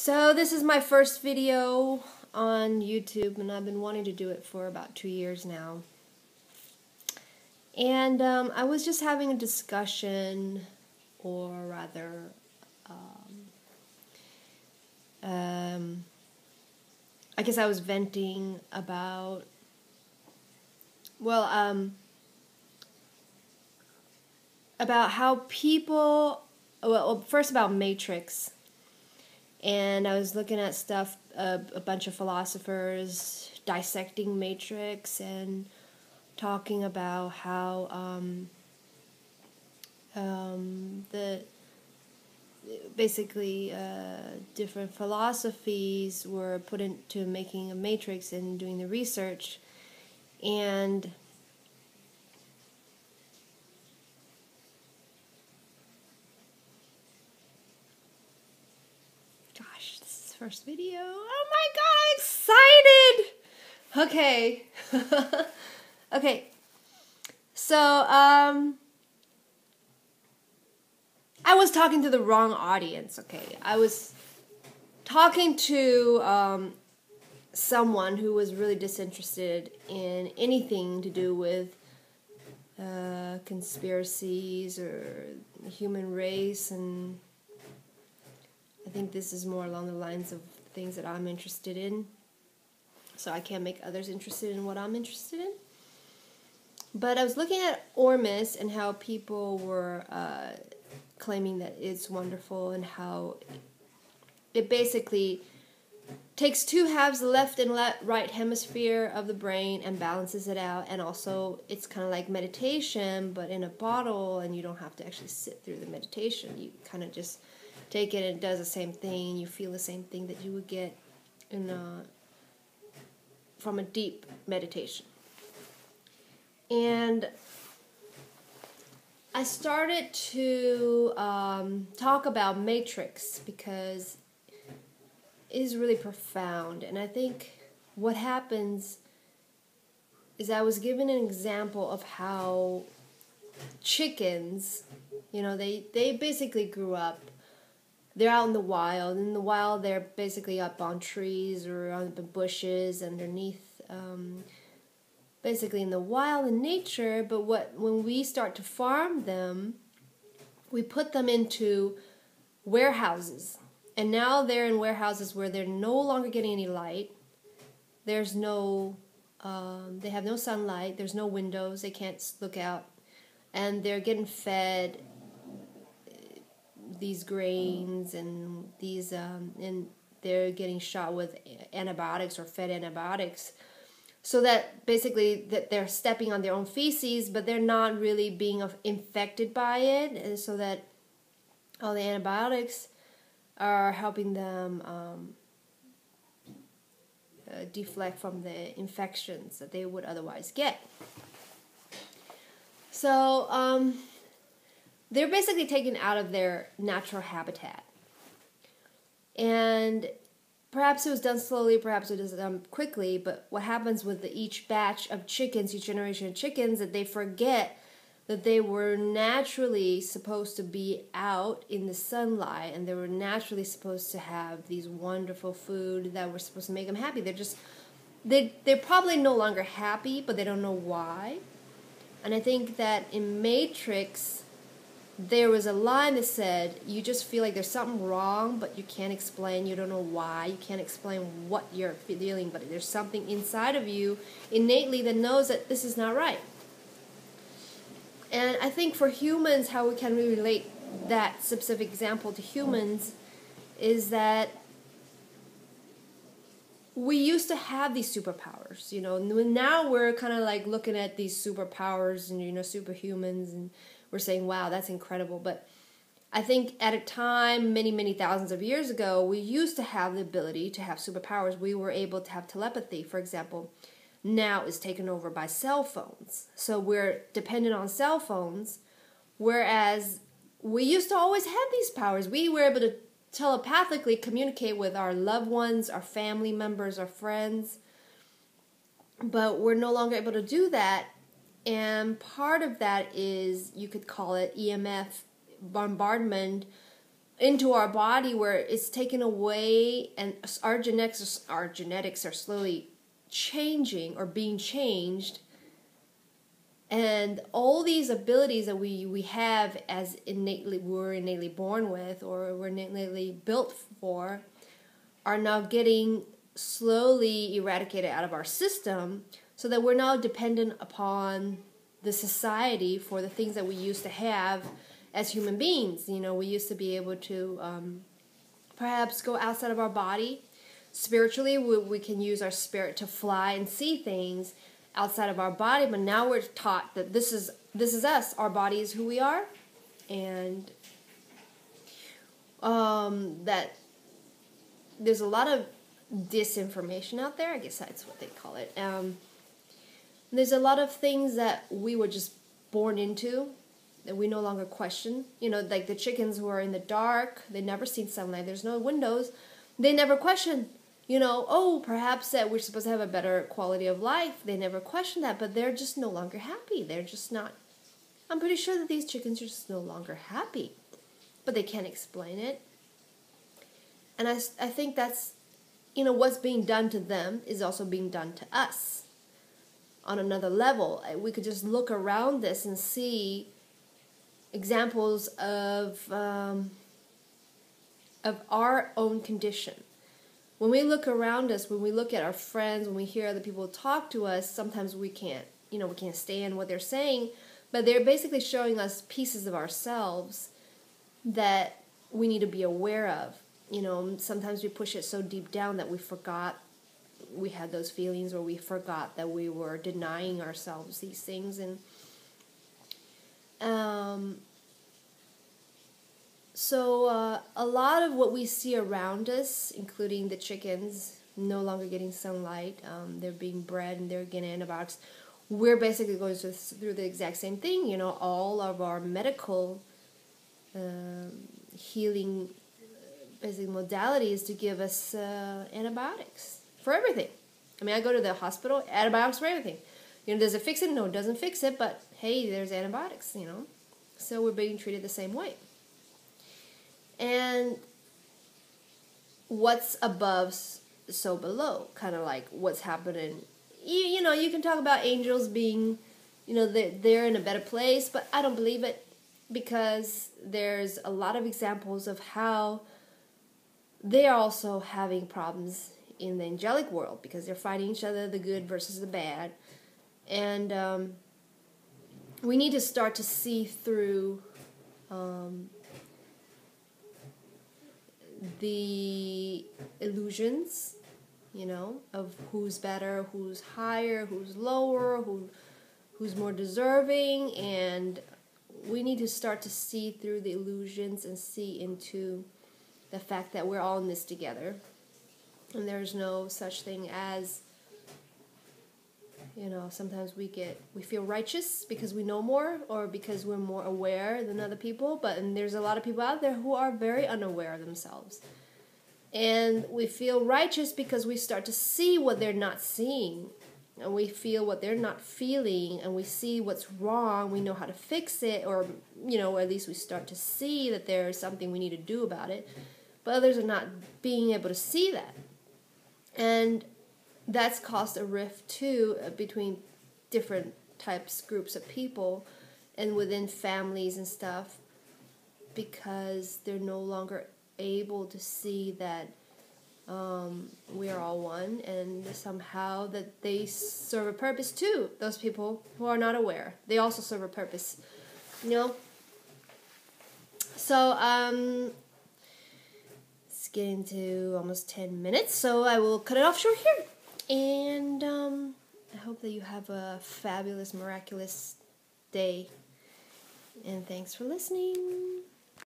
So this is my first video on YouTube, and I've been wanting to do it for about 2 years now. And I was just having a discussion, or rather, I guess I was venting about, about how people, first about Matrix. And I was looking at stuff, a bunch of philosophers dissecting Matrix and talking about how basically different philosophies were put into making a Matrix and doing the research. And first video. Oh my god, I'm excited! Okay. Okay. So, I was talking to the wrong audience, okay? I was talking to someone who was really disinterested in anything to do with conspiracies or the human race, and I think this is more along the lines of things that I'm interested in, so I can't make others interested in what I'm interested in. But I was looking at Ormus and how people were claiming that it's wonderful, and how it basically takes two halves, the left and right hemisphere of the brain, and balances it out. And also it's kind of like meditation, but in a bottle, and you don't have to actually sit through the meditation. You kind of just take it and it does the same thing. You feel the same thing that you would get in from a deep meditation. And I started to talk about Matrix because it is really profound. And I think what happens is I was given an example of how chickens, you know, they basically grew up. They're out in the wild. In the wild, they're basically up on trees or on the bushes underneath, basically in the wild in nature. But when we start to farm them, we put them into warehouses. And now they're in warehouses where they're no longer getting any light. There's no, they have no sunlight. There's no windows. They can't look out. And they're getting fed these grains and these and they're getting shot with antibiotics or fed antibiotics, so that basically that they're stepping on their own feces, but they're not really being infected by it, and so that all the antibiotics are helping them deflect from the infections that they would otherwise get. So they're basically taken out of their natural habitat. And perhaps it was done slowly, perhaps it was done quickly, but what happens with each batch of chickens, each generation of chickens, that they forget that they were naturally supposed to be out in the sunlight, and they were naturally supposed to have these wonderful food that were supposed to make them happy. They're probably no longer happy, but they don't know why. And I think that in Matrix, there was a line that said, you just feel like there's something wrong, but you can't explain, you don't know why, you can't explain what you're feeling, but there's something inside of you innately that knows that this is not right. And I think for humans, how we can relate that specific example to humans is that we used to have these superpowers, you know. Now we're kind of like looking at these superpowers and, you know, superhumans, and we're saying, wow, that's incredible. But I think at a time, many, many thousands of years ago, we used to have the ability to have superpowers. We were able to have telepathy, for example. Now it's taken over by cell phones. So we're dependent on cell phones, whereas we used to always have these powers. We were able to telepathically communicate with our loved ones, our family members, our friends. But we're no longer able to do that. And part of that is, you could call it EMF bombardment into our body where it's taken away, and our genetics are slowly changing or being changed, and all these abilities that we have as we're innately born with, or we're innately built for, are now getting slowly eradicated out of our system, so that we're now dependent upon the society for the things that we used to have as human beings. You know, we used to be able to perhaps go outside of our body. Spiritually, we can use our spirit to fly and see things outside of our body, but now we're taught that this is us. Our body is who we are, and that there's a lot of disinformation out there. I guess that's what they call it. There's a lot of things that we were just born into that we no longer question. You know, like the chickens who are in the dark, they never seen sunlight. There's no windows. They never question. You know, oh, perhaps that we're supposed to have a better quality of life. They never question that, but they're just no longer happy. They're just not. I'm pretty sure that these chickens are just no longer happy, but they can't explain it. And I think that's, you know, what's being done to them is also being done to us on another level. We could just look around this and see examples of our own condition. When we look around us, when we look at our friends, when we hear other people talk to us, sometimes we can't stand what they're saying, but they're basically showing us pieces of ourselves that we need to be aware of. You know, sometimes we push it so deep down that we forgot we had those feelings, or we forgot that we were denying ourselves these things. And so a lot of what we see around us, including the chickens no longer getting sunlight, they're being bred and they're getting antibiotics, we're basically going through the exact same thing. You know, all of our medical healing basically modalities to give us antibiotics for everything. I mean, I go to the hospital, antibiotics for everything. You know, does it fix it? No, it doesn't fix it, but hey, there's antibiotics, you know. So we're being treated the same way. And what's above, so below, kind of like what's happening. You know, you can talk about angels being, you know, they're in a better place, but I don't believe it, because there's a lot of examples of how they are also having problems in the angelic world, because they're fighting each other, the good versus the bad. And we need to start to see through the illusions, you know, of who's better, who's higher, who's lower, who's more deserving. And we need to start to see through the illusions and see into the fact that we're all in this together. And there's no such thing as, you know, sometimes we feel righteous because we know more, or because we're more aware than other people. And there's a lot of people out there who are very unaware of themselves. And we feel righteous because we start to see what they're not seeing. And we feel what they're not feeling. And we see what's wrong. We know how to fix it. Or, you know, at least we start to see that there is something we need to do about it. But others are not being able to see that. And that's caused a rift too between different groups of people and within families and stuff, because they're no longer able to see that we are all one, and somehow that they serve a purpose too. Those people who are not aware, they also serve a purpose, you know. So it's getting to almost 10 minutes, so I will cut it off short here. And I hope that you have a fabulous, miraculous day. And thanks for listening.